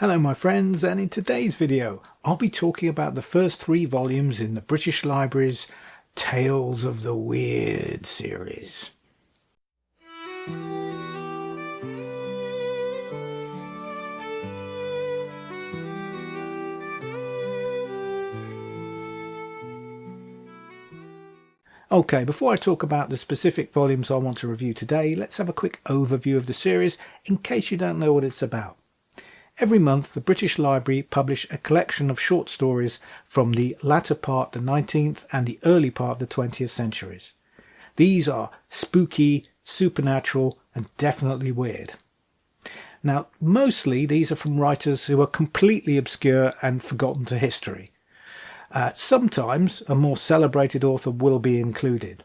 Hello my friends, and in today's video I'll be talking about the first 3 volumes in the British Library's Tales of the Weird series. Okay, before I talk about the specific volumes I want to review today, let's have a quick overview of the series in case you don't know what it's about. Every month, the British Library publish a collection of short stories from the latter part of the 19th and the early part of the 20th centuries. These are spooky, supernatural, and definitely weird. Now, mostly these are from writers who are completely obscure and forgotten to history. Sometimes a more celebrated author will be included.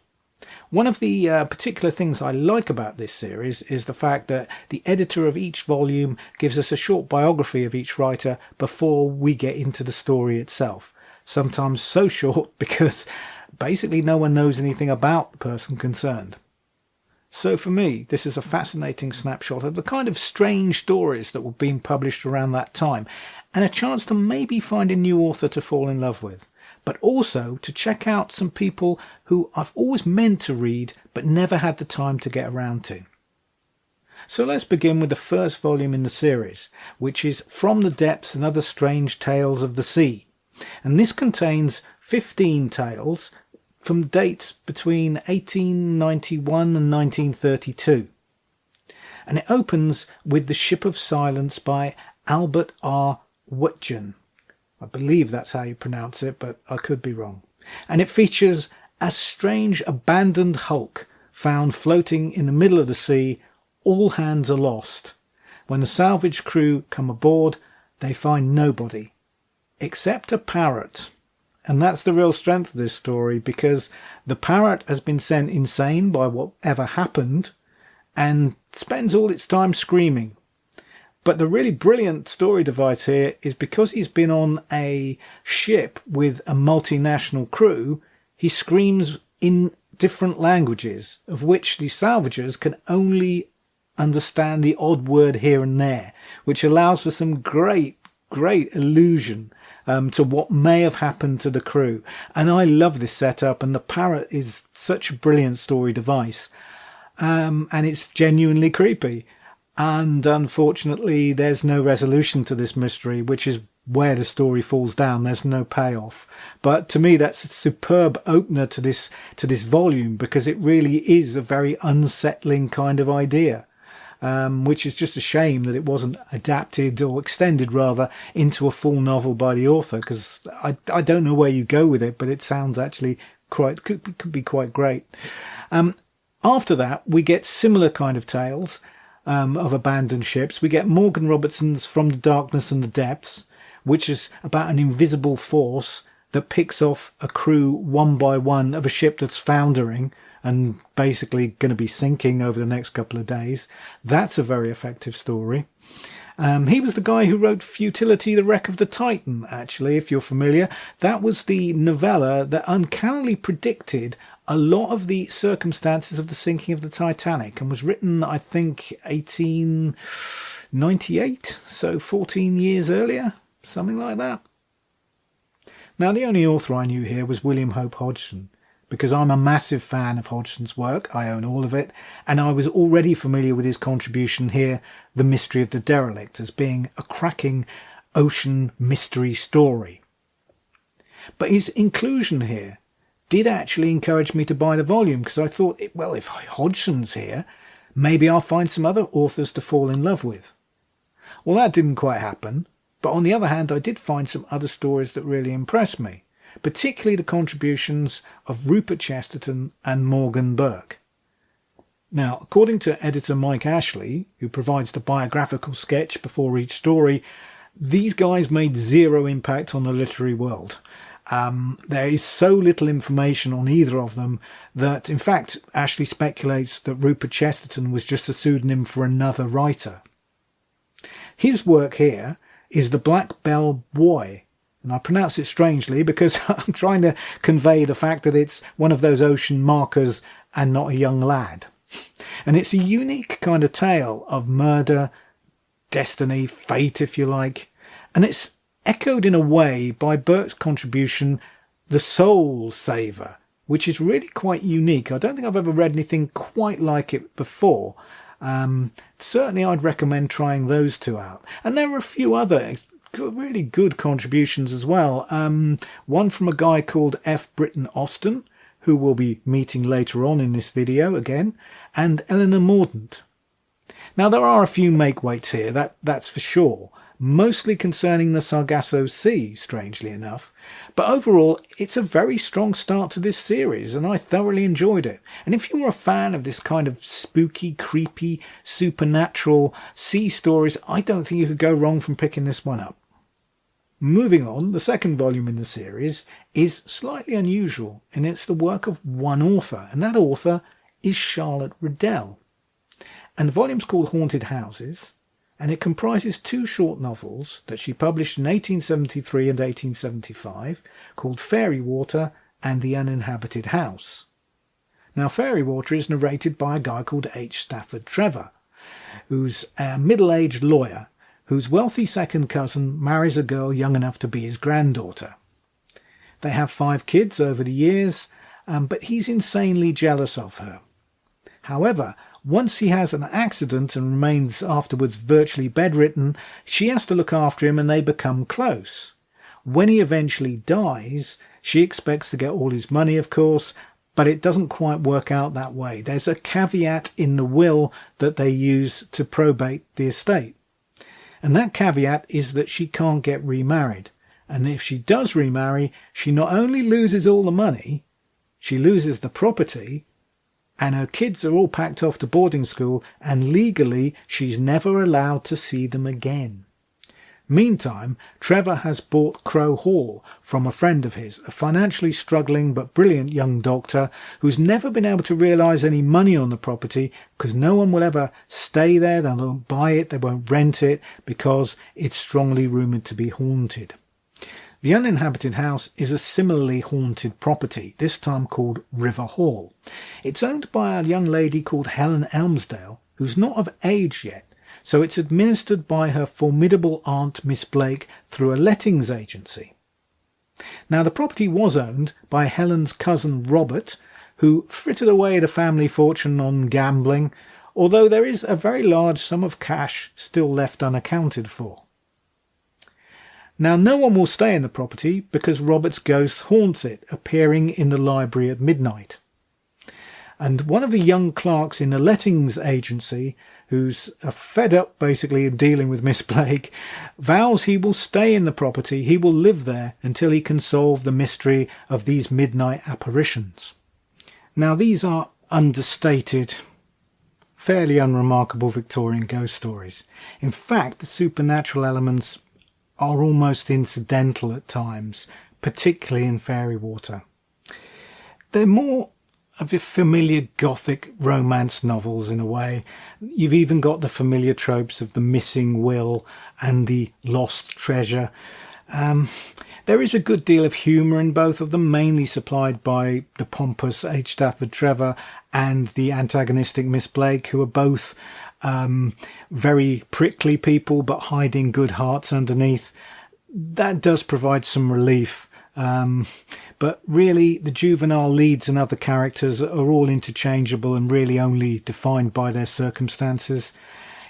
One of the particular things I like about this series is the fact that the editor of each volume gives us a short biography of each writer before we get into the story itself. Sometimes so short because basically no one knows anything about the person concerned. So for me, this is a fascinating snapshot of the kind of strange stories that were being published around that time, and a chance to maybe find a new author to fall in love with, but also to check out some people who I've always meant to read but never had the time to get around to. So let's begin with the first volume in the series, which is From the Depths and Other Strange Tales of the Sea. And this contains 15 tales from dates between 1891 and 1932. And it opens with The Ship of Silence by Albert R. Wutjan. I believe that's how you pronounce it, but I could be wrong. And it features a strange abandoned hulk found floating in the middle of the sea. All hands are lost. When the salvage crew come aboard, they find nobody except a parrot. And that's the real strength of this story, because the parrot has been sent insane by whatever happened and spends all its time screaming. But the really brilliant story device here is because he's been on a ship with a multinational crew, he screams in different languages, of which the salvagers can only understand the odd word here and there, which allows for some great illusion to what may have happened to the crew. And I love this setup, and the parrot is such a brilliant story device, and it's genuinely creepy. And unfortunately there's no resolution to this mystery, which is where the story falls down. There's no payoff, but to me that's a superb opener to this volume, because it really is a very unsettling kind of idea, which is just a shame that it wasn't adapted, or extended rather, into a full novel by the author, because I don't know where you go with it, but it sounds actually could be quite great. After that we get similar kind of tales of abandoned ships. We get Morgan Robertson's From the Darkness and the Depths, which is about an invisible force that picks off a crew one by one of a ship that's foundering and basically going to be sinking over the next couple of days. That's a very effective story. He was the guy who wrote Futility, the Wreck of the Titan, actually, if you're familiar. That was the novella that uncannily predicted a lot of the circumstances of the sinking of the Titanic, and was written, I think, 1898, so 14 years earlier, something like that. Now, the only author I knew here was William Hope Hodgson, because I'm a massive fan of Hodgson's work. I own all of it, and I was already familiar with his contribution here, The Mystery of the Derelict, as being a cracking ocean mystery story. But his inclusion here did actually encourage me to buy the volume, because I thought, well, if Hodgson's here, maybe I'll find some other authors to fall in love with. Well, that didn't quite happen, but on the other hand, I did find some other stories that really impressed me, particularly the contributions of Rupert Chesterton and Morgan Burke. Now, according to editor Mike Ashley, who provides the biographical sketch before each story, these guys made zero impact on the literary world. There is so little information on either of them that, in fact, Ashley speculates that Rupert Chesterton was just a pseudonym for another writer. His work here is The Black Bell Buoy, and I pronounce it strangely because I'm trying to convey the fact that it's one of those ocean markers and not a young lad. And it's a unique kind of tale of murder, destiny, fate if you like. And it's echoed in a way by Burke's contribution, The Soul Saver, which is really quite unique. I don't think I've ever read anything quite like it before. Certainly I'd recommend trying those two out. And there are a few other really good contributions as well. One from a guy called F. Britton Austin, who we'll be meeting later on in this video again, and Eleanor Mordaunt. Now there are a few make-weights here, that's for sure, mostly concerning the Sargasso Sea, strangely enough. But overall, it's a very strong start to this series, and I thoroughly enjoyed it. And if you're a fan of this kind of spooky, creepy, supernatural sea stories, I don't think you could go wrong from picking this one up. Moving on, the second volume in the series is slightly unusual, and it's the work of one author, and that author is Charlotte Riddell. And the volume's called Haunted Houses, and it comprises two short novels that she published in 1873 and 1875 called Fairy Water and The Uninhabited House. Now, Fairy Water is narrated by a guy called H. Stafford Trevor, who's a middle-aged lawyer whose wealthy second cousin marries a girl young enough to be his granddaughter. They have 5 kids over the years, but he's insanely jealous of her. However, once he has an accident and remains afterwards virtually bedridden, she has to look after him and they become close. When he eventually dies, she expects to get all his money, of course, but it doesn't quite work out that way. There's a caveat in the will that they use to probate the estate. And that caveat is that she can't get remarried. And if she does remarry, she not only loses all the money, she loses the property, and her kids are all packed off to boarding school, and legally she's never allowed to see them again. Meantime, Trevor has bought Crow Hall from a friend of his, a financially struggling but brilliant young doctor who's never been able to realise any money on the property because no one will ever stay there, they won't buy it, they won't rent it because it's strongly rumoured to be haunted. The Uninhabited House is a similarly haunted property, this time called River Hall. It's owned by a young lady called Helen Elmsdale, who's not of age yet, so it's administered by her formidable aunt Miss Blake through a lettings agency. Now the property was owned by Helen's cousin Robert, who frittered away the family fortune on gambling, although there is a very large sum of cash still left unaccounted for. Now no one will stay in the property because Robert's ghost haunts it, appearing in the library at midnight. And one of the young clerks in the lettings agency, who's fed up basically in dealing with Miss Blake, vows he will stay in the property, he will live there until he can solve the mystery of these midnight apparitions. Now these are understated, fairly unremarkable Victorian ghost stories. In fact, the supernatural elements are almost incidental at times, particularly in Fairy Water. They're more of your familiar gothic romance novels in a way. You've even got the familiar tropes of the missing will and the lost treasure. There is a good deal of humour in both of them, mainly supplied by the pompous H. Stafford Trevor and the antagonistic Miss Blake, who are both very prickly people but hiding good hearts underneath. That does provide some relief. But really the juvenile leads and other characters are all interchangeable and really only defined by their circumstances.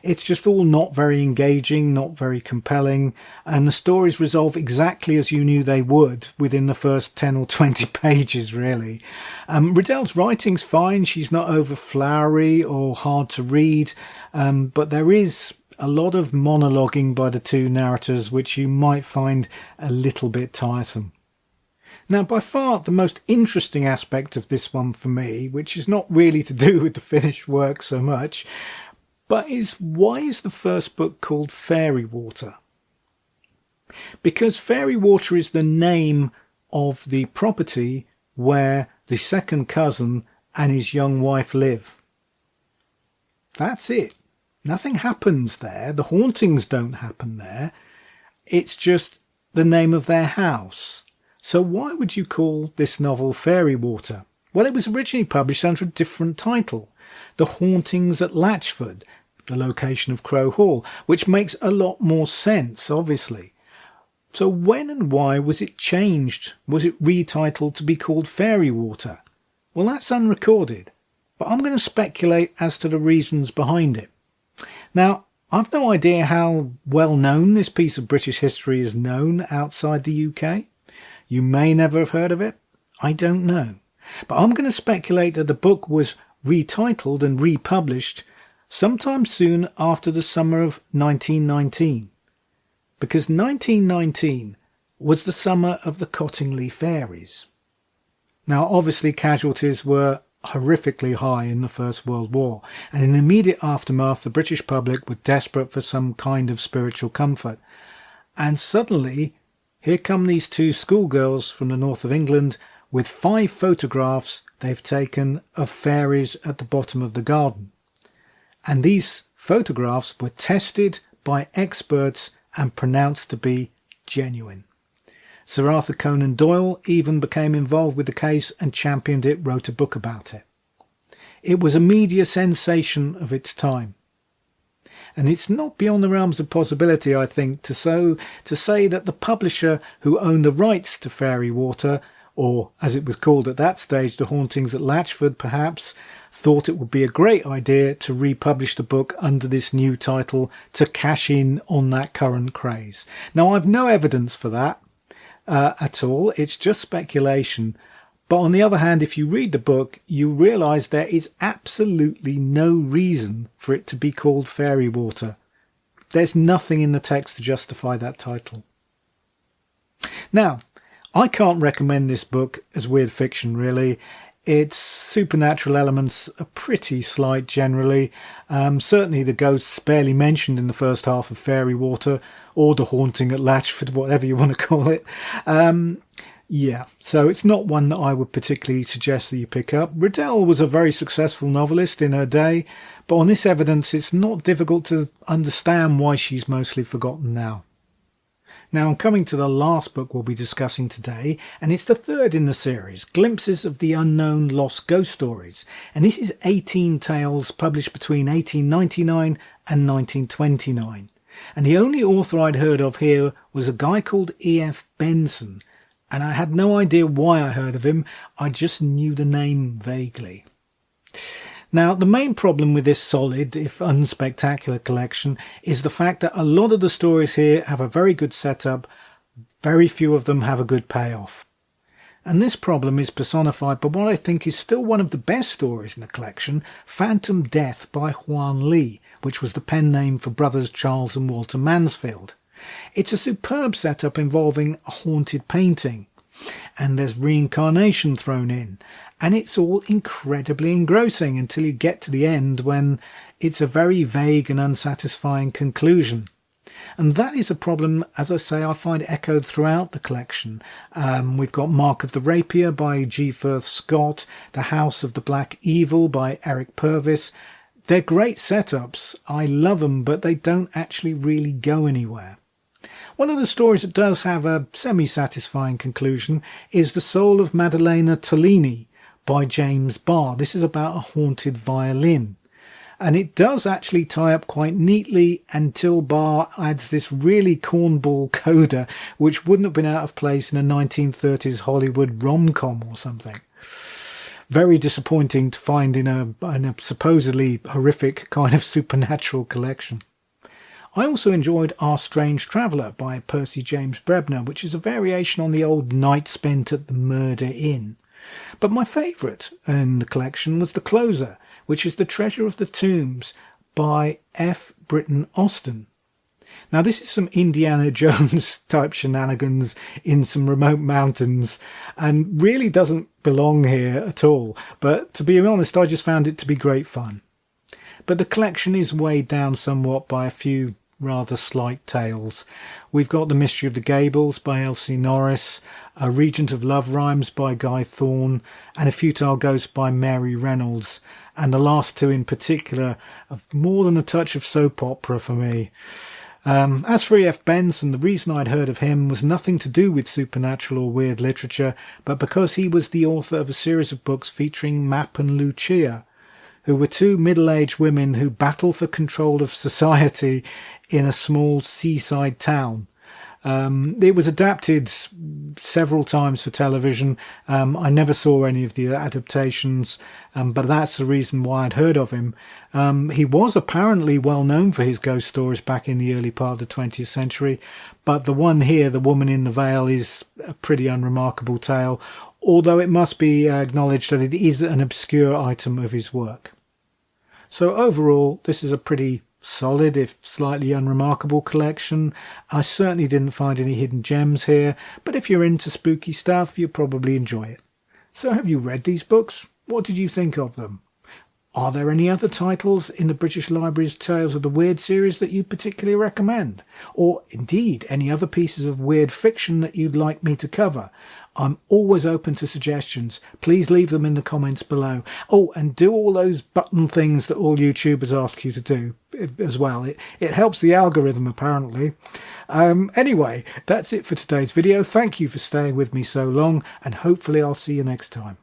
It's just all not very engaging, not very compelling, and the stories resolve exactly as you knew they would within the first 10 or 20 pages, really. Riddell's writing's fine, she's not over flowery or hard to read, but there is a lot of monologuing by the two narrators which you might find a little bit tiresome. Now, by far the most interesting aspect of this one for me, which is not really to do with the finished work so much, but is why is the first book called Fairy Water? Because Fairy Water is the name of the property where the second cousin and his young wife live. That's it. Nothing happens there. The hauntings don't happen there. It's just the name of their house. So why would you call this novel Fairy Water? Well, it was originally published under a different title, The Hauntings at Latchford, the location of Crow Hall, which makes a lot more sense, obviously. So when and why was it changed? Was it retitled to be called Fairywater? Well, that's unrecorded, but I'm going to speculate as to the reasons behind it. Now, I've no idea how well known this piece of British history is known outside the UK. You may never have heard of it. I don't know. But I'm going to speculate that the book was retitled and republished sometime soon after the summer of 1919. Because 1919 was the summer of the Cottingley Fairies. Now, obviously, casualties were horrifically high in the First World War, and in the immediate aftermath the British public were desperate for some kind of spiritual comfort. And suddenly here come these two schoolgirls from the north of England with 5 photographs they've taken of fairies at the bottom of the garden. And these photographs were tested by experts and pronounced to be genuine. Sir Arthur Conan Doyle even became involved with the case and championed it, wrote a book about it. It was a media sensation of its time. And it's not beyond the realms of possibility, I think, to say that the publisher who owned the rights to Fairywater, or as it was called at that stage, The Hauntings at Latchford perhaps, thought it would be a great idea to republish the book under this new title to cash in on that current craze. Now, I've no evidence for that at all. It's just speculation. But on the other hand, if you read the book, you realise there is absolutely no reason for it to be called Fairywater. There's nothing in the text to justify that title. Now, I can't recommend this book as weird fiction, really. Its supernatural elements are pretty slight generally. Certainly the ghosts barely mentioned in the first half of Fairywater, or The Haunting at Latchford, whatever you want to call it. Yeah, so it's not one that I would particularly suggest that you pick up. Riddell was a very successful novelist in her day, but on this evidence it's not difficult to understand why she's mostly forgotten now. Now I'm coming to the last book we'll be discussing today, and it's the third in the series, Glimpses of the Unknown Lost Ghost Stories. And this is 18 tales published between 1899 and 1929. And the only author I'd heard of here was a guy called E.F. Benson, and I had no idea why I heard of him. I just knew the name vaguely. Now, the main problem with this solid, if unspectacular collection is the fact that a lot of the stories here have a very good setup, very few of them have a good payoff. And this problem is personified by what I think is still one of the best stories in the collection, Phantom Death by Huan Lee, which was the pen name for brothers Charles and Walter Mansfield. It's a superb setup involving a haunted painting, and there's reincarnation thrown in, and it's all incredibly engrossing until you get to the end, when it's a very vague and unsatisfying conclusion. And that is a problem, as I say, I find echoed throughout the collection. We've got Mark of the Rapier by G. Firth Scott, The House of the Black Evil by Eric Purvis. They're great setups. I love them, but they don't actually really go anywhere. One of the stories that does have a semi-satisfying conclusion is The Soul of Maddalena Tolini by James Barr. This is about a haunted violin. And it does actually tie up quite neatly until Barr adds this really cornball coda, which wouldn't have been out of place in a 1930s Hollywood rom-com or something. Very disappointing to find in a supposedly horrific kind of supernatural collection. I also enjoyed Our Strange Traveller by Percy James Brebner, which is a variation on the old Night Spent at the Murder Inn. But my favourite in the collection was the closer, which is The Treasure of the Tombs by F. Britton Austin. Now, this is some Indiana Jones type shenanigans in some remote mountains and really doesn't belong here at all. But to be honest, I just found it to be great fun. But the collection is weighed down somewhat by a few rather slight tales. We've got The Mystery of the Gables by Elsie Norris, A Regent of Love Rhymes by Guy Thorne, and A Futile Ghost by Mary Reynolds. And the last two in particular have more than a touch of soap opera for me. As for E.F. Benson, the reason I'd heard of him was nothing to do with supernatural or weird literature, but because he was the author of a series of books featuring Mapp and Lucia, who were two middle-aged women who battle for control of society in a small seaside town. It was adapted several times for television. I never saw any of the adaptations, but that's the reason why I'd heard of him. He was apparently well known for his ghost stories back in the early part of the 20th century, but the one here, The Woman in the Veil, is a pretty unremarkable tale, although it must be acknowledged that it is an obscure item of his work. So overall, this is a pretty solid, if slightly unremarkable collection. I certainly didn't find any hidden gems here, but if you're into spooky stuff, you'll probably enjoy it. So have you read these books? What did you think of them? Are there any other titles in the British Library's Tales of the Weird series that you particularly recommend? Or indeed, any other pieces of weird fiction that you'd like me to cover? I'm always open to suggestions. Please leave them in the comments below. Oh, and do all those button things that all YouTubers ask you to do as well. It helps the algorithm, apparently. Anyway, that's it for today's video. Thank you for staying with me so long, and hopefully I'll see you next time.